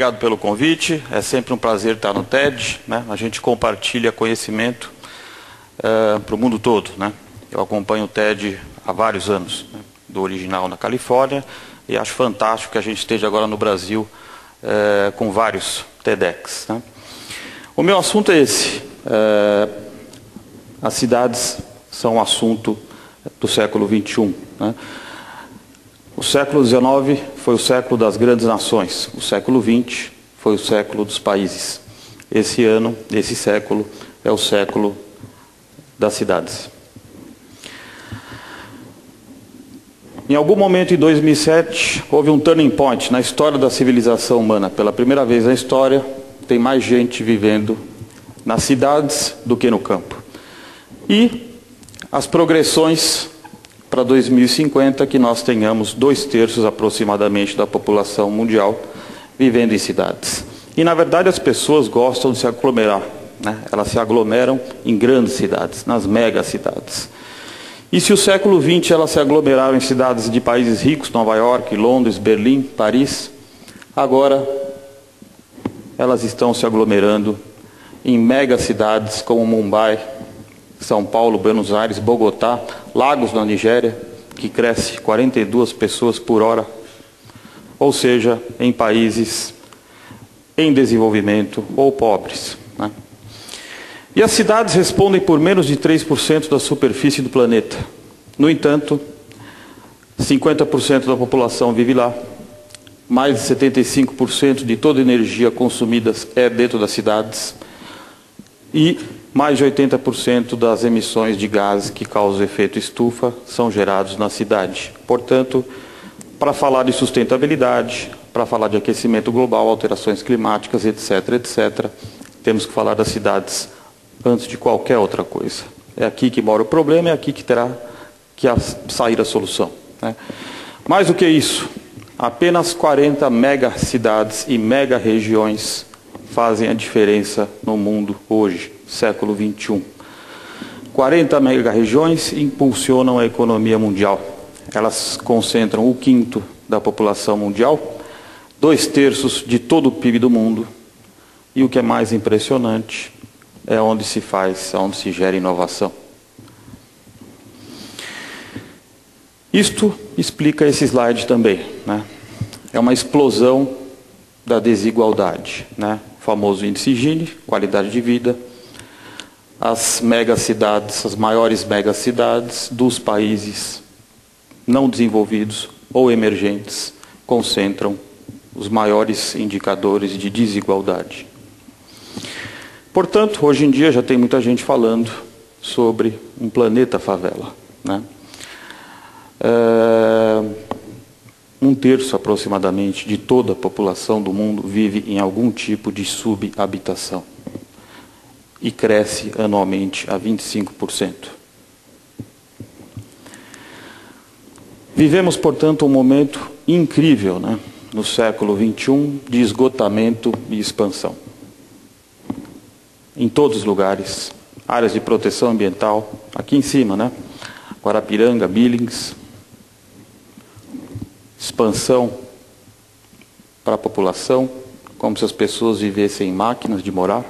obrigado pelo convite. É sempre um prazer estar no TED, né? A gente compartilha conhecimento para o mundo todo, né? Eu acompanho o TED há vários anos, né? Do original na Califórnia, e acho fantástico que a gente esteja agora no Brasil com vários TEDx, né? O meu assunto é esse. As cidades são um assunto do século XXI, né? O século XIX foi o século das grandes nações. O século XX foi o século dos países. Esse século, é o século das cidades. Em algum momento, em 2007, houve um turning point na história da civilização humana. Pela primeira vez na história, tem mais gente vivendo nas cidades do que no campo. E as progressões para 2050, que nós tenhamos 2/3 aproximadamente da população mundial vivendo em cidades. E, na verdade, as pessoas gostam de se aglomerar, né? Elas se aglomeram em grandes cidades, nas megacidades. E se o século XX elas se aglomeraram em cidades de países ricos, Nova York, Londres, Berlim, Paris, agora elas estão se aglomerando em megacidades como Mumbai, São Paulo, Buenos Aires, Bogotá, Lagos, na Nigéria, que cresce 42 pessoas por hora, ou seja, em países em desenvolvimento ou pobres, né? E as cidades respondem por menos de 3% da superfície do planeta. No entanto, 50% da população vive lá, mais de 75% de toda a energia consumida é dentro das cidades, e mais de 80% das emissões de gases que causam efeito estufa são gerados na cidade. Portanto, para falar de sustentabilidade, para falar de aquecimento global, alterações climáticas, etc., etc., temos que falar das cidades antes de qualquer outra coisa. É aqui que mora o problema, é aqui que terá que sair a solução, né? Mais do que isso, apenas 40 megacidades e mega-regiões fazem a diferença no mundo hoje, século XXI. 40 mega-regiões impulsionam a economia mundial. Elas concentram 1/5 da população mundial, 2/3 de todo o PIB do mundo. E o que é mais impressionante é onde se gera inovação. Isto explica esse slide também, né? É uma explosão da desigualdade, né? O famoso índice Gini, qualidade de vida. As megacidades, as maiores megacidades dos países não desenvolvidos ou emergentes concentram os maiores indicadores de desigualdade. Portanto, hoje em dia já tem muita gente falando sobre um planeta favela, né? 1/3 aproximadamente de toda a população do mundo vive em algum tipo de subhabitação e cresce anualmente a 25%. Vivemos, portanto, um momento incrível, né, no século XXI, de esgotamento e expansão. Em todos os lugares, áreas de proteção ambiental, aqui em cima, né, Guarapiranga, Billings, expansão para a população, como se as pessoas vivessem em máquinas de morar.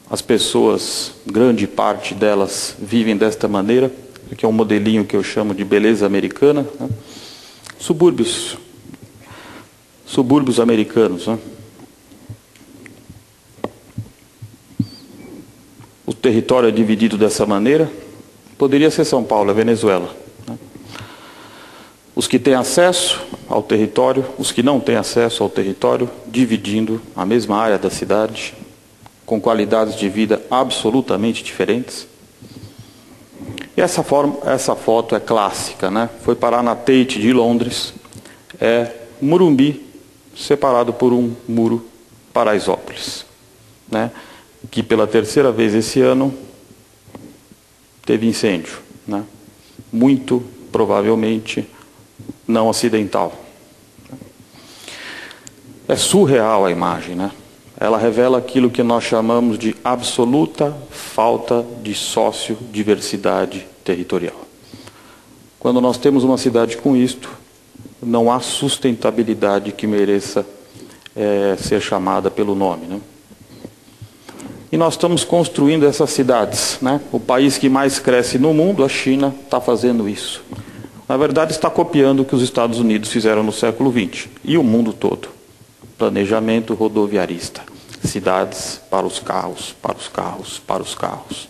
As pessoas, grande parte delas, vivem desta maneira. Aqui é um modelinho que eu chamo de beleza americana, né? Subúrbios americanos, né? O território é dividido dessa maneira. Poderia ser São Paulo, é Venezuela, né? Os que têm acesso ao território, os que não têm acesso ao território, dividindo a mesma área da cidade, com qualidades de vida absolutamente diferentes. E essa foto é clássica, né? Foi parar na Tate de Londres, é Morumbi, separado por um muro, Paraisópolis, né? Que pela terceira vez esse ano teve incêndio, né? Muito provavelmente não acidental. É surreal a imagem, né? Ela revela aquilo que nós chamamos de absoluta falta de sociodiversidade territorial. Quando nós temos uma cidade com isto, não há sustentabilidade que mereça ser chamada pelo nome, né? E nós estamos construindo essas cidades, né? O país que mais cresce no mundo, a China, está fazendo isso. Na verdade, está copiando o que os Estados Unidos fizeram no século XX. E o mundo todo. Planejamento rodoviarista. Cidades para os carros, para os carros, para os carros.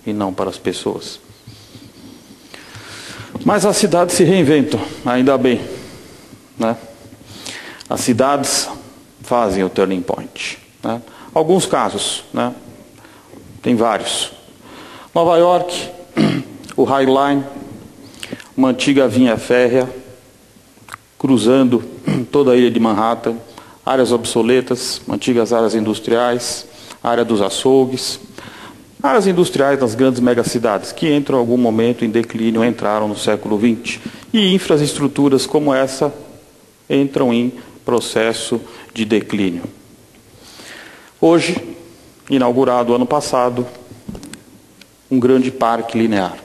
E não para as pessoas. Mas as cidades se reinventam, ainda bem, né? As cidades fazem o turning point, né? Alguns casos, né? Tem vários. Nova York, o High Line, uma antiga vinha férrea, cruzando toda a ilha de Manhattan, áreas obsoletas, antigas áreas industriais, área dos açougues, áreas industriais das grandes megacidades, que entram em algum momento em declínio, entraram no século XX. E infraestruturas como essa entram em processo de declínio. Hoje, inaugurado ano passado, um grande parque linear.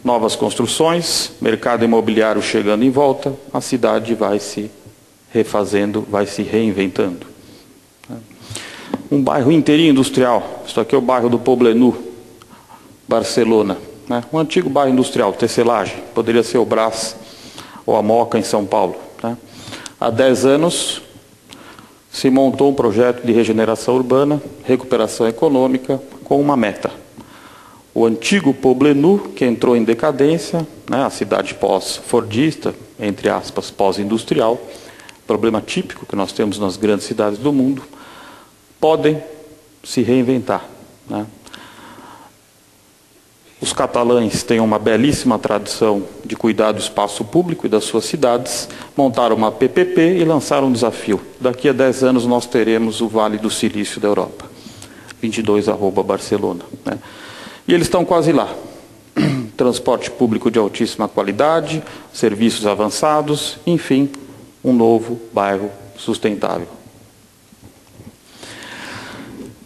Novas construções, mercado imobiliário chegando em volta, a cidade vai se refazendo, vai se reinventando. Um bairro inteirinho industrial, isso aqui é o bairro do Poblenou, Barcelona, né? Um antigo bairro industrial, tecelagem, poderia ser o Brás ou a Moca em São Paulo, né? Há 10 anos se montou um projeto de regeneração urbana, recuperação econômica, com uma meta. O antigo Poblenou, que entrou em decadência, né, a cidade pós-fordista, entre aspas, pós-industrial, problema típico que nós temos nas grandes cidades do mundo, podem se reinventar, né? Os catalães têm uma belíssima tradição de cuidar do espaço público e das suas cidades, montaram uma PPP e lançaram um desafio. Daqui a 10 anos nós teremos o Vale do Silício da Europa, 22@Barcelona, né? E eles estão quase lá. Transporte público de altíssima qualidade, serviços avançados, enfim, um novo bairro sustentável.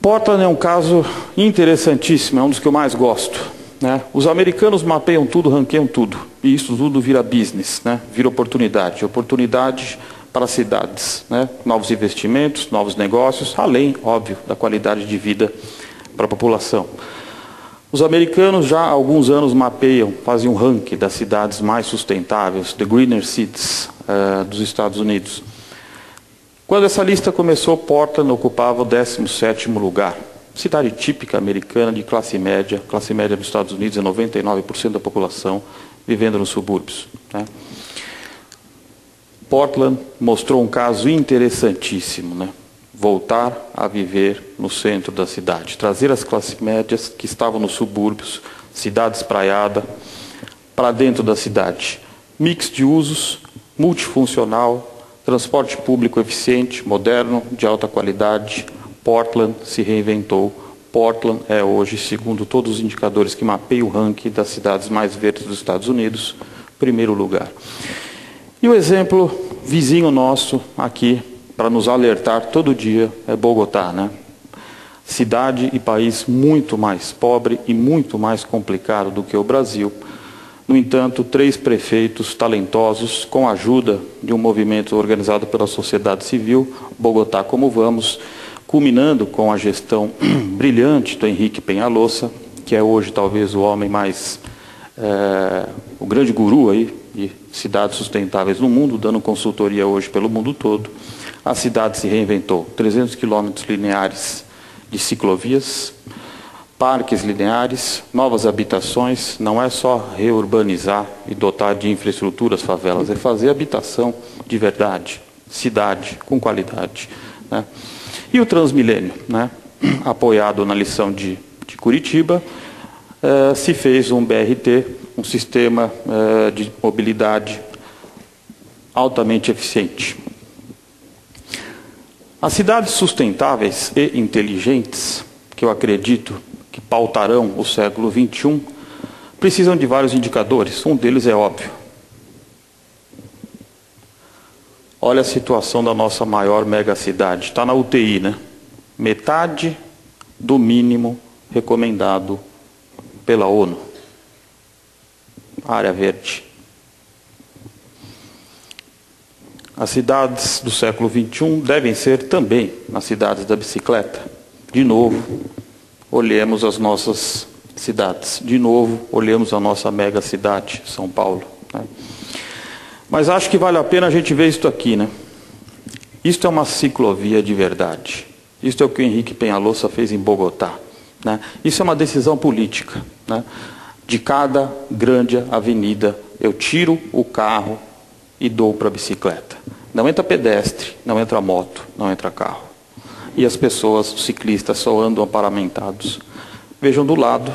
Portland é um caso interessantíssimo, é um dos que eu mais gosto, né? Os americanos mapeiam tudo, ranqueiam tudo, e isso tudo vira business, né? Vira oportunidade, oportunidade para as cidades, né? Novos investimentos, novos negócios, além, óbvio, da qualidade de vida para a população. Os americanos já há alguns anos mapeiam, fazem um ranking das cidades mais sustentáveis, The Greener Cities, dos Estados Unidos. Quando essa lista começou, Portland ocupava o 17º lugar. Cidade típica americana de classe média dos Estados Unidos é 99% da população vivendo nos subúrbios, né? Portland mostrou um caso interessantíssimo, né? Voltar a viver no centro da cidade, trazer as classes médias que estavam nos subúrbios, cidade espraiada, para dentro da cidade. Mix de usos, multifuncional, transporte público eficiente, moderno, de alta qualidade. Portland se reinventou. Portland é hoje, segundo todos os indicadores que mapeiam o ranking das cidades mais verdes dos Estados Unidos, primeiro lugar. E o exemplo vizinho nosso aqui, para nos alertar todo dia, é Bogotá, né? Cidade e país muito mais pobre e muito mais complicado do que o Brasil. No entanto, 3 prefeitos talentosos, com a ajuda de um movimento organizado pela sociedade civil, Bogotá Como Vamos, culminando com a gestão brilhante do Henrique Peñalosa, que é hoje talvez o homem mais, o grande guru aí de cidades sustentáveis no mundo, dando consultoria hoje pelo mundo todo. A cidade se reinventou, 300 quilômetros lineares de ciclovias, parques lineares, novas habitações. Não é só reurbanizar e dotar de infraestrutura as favelas, é fazer habitação de verdade, cidade com qualidade, né? E o Transmilênio, né? Apoiado na lição de Curitiba, se fez um BRT, um sistema de mobilidade altamente eficiente. As cidades sustentáveis e inteligentes, que eu acredito que pautarão o século XXI, precisam de vários indicadores. Um deles é óbvio. Olha a situação da nossa maior megacidade. Está na UTI, né? Metade do mínimo recomendado pela ONU. Área verde. As cidades do século XXI devem ser também as cidades da bicicleta. De novo, olhemos as nossas cidades. De novo, olhemos a nossa mega cidade, São Paulo, né? Mas acho que vale a pena a gente ver isto aqui, né? Isto é uma ciclovia de verdade. Isto é o que o Henrique Peñalosa fez em Bogotá, né? Isso é uma decisão política, né? De cada grande avenida, eu tiro o carro e dou para a bicicleta. Não entra pedestre, não entra moto, não entra carro. E as pessoas, os ciclistas, só andam aparamentados. Vejam do lado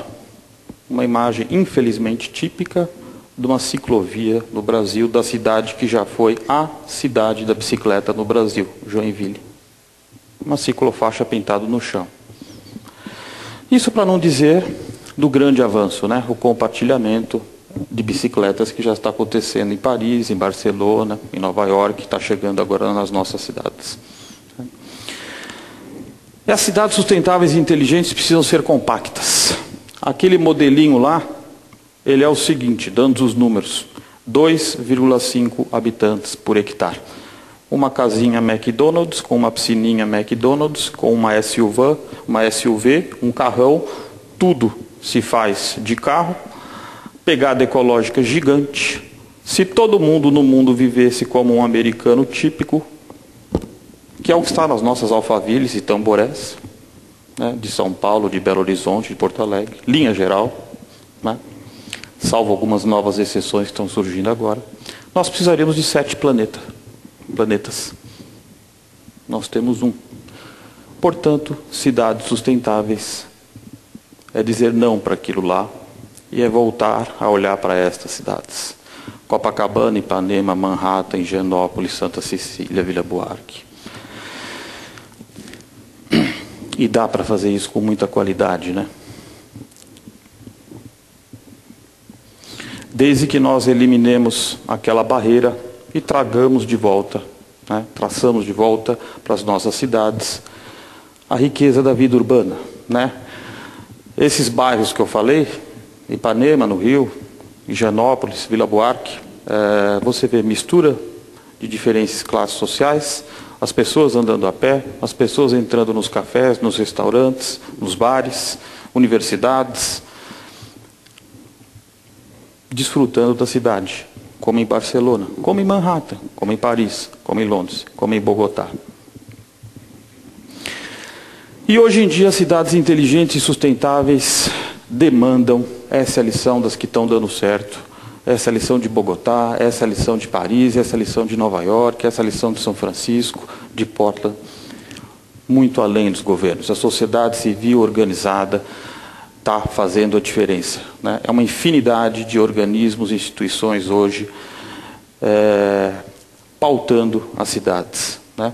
uma imagem, infelizmente, típica de uma ciclovia no Brasil, da cidade que já foi a cidade da bicicleta no Brasil, Joinville. Uma ciclofaixa pintada no chão. Isso para não dizer do grande avanço, né? O compartilhamento de bicicletas que já está acontecendo em Paris, em Barcelona, em Nova York, está chegando agora nas nossas cidades. E as cidades sustentáveis e inteligentes precisam ser compactas. Aquele modelinho lá, ele é o seguinte, dando os números, 2,5 habitantes por hectare. Uma casinha McDonald's, com uma piscininha McDonald's, com uma SUV, um carrão, tudo se faz de carro, pegada ecológica gigante. Se todo mundo no mundo vivesse como um americano típico, que é o que está nas nossas Alphavilles e Tamborés, né, de São Paulo, de Belo Horizonte, de Porto Alegre, linha geral, né, salvo algumas novas exceções que estão surgindo agora, nós precisaríamos de 7 planetas. Nós temos um. Portanto, cidades sustentáveis é dizer não para aquilo lá e é voltar a olhar para estas cidades. Copacabana, Ipanema, Manhattan, Higienópolis, Santa Cecília, Vila Buarque. E dá para fazer isso com muita qualidade, né? Desde que nós eliminemos aquela barreira e tragamos de volta, né? Traçamos de volta para as nossas cidades a riqueza da vida urbana, né? Esses bairros que eu falei, Ipanema, no Rio, Higienópolis, Vila Buarque, você vê mistura de diferentes classes sociais, as pessoas andando a pé, as pessoas entrando nos cafés, nos restaurantes, nos bares, universidades, desfrutando da cidade, como em Barcelona, como em Manhattan, como em Paris, como em Londres, como em Bogotá. E hoje em dia, cidades inteligentes e sustentáveis demandam, essa é a lição das que estão dando certo, essa é a lição de Bogotá, essa é a lição de Paris, essa é a lição de Nova York, essa é a lição de São Francisco, de Portland, muito além dos governos. A sociedade civil organizada está fazendo a diferença, né? É uma infinidade de organismos e instituições hoje pautando as cidades, né?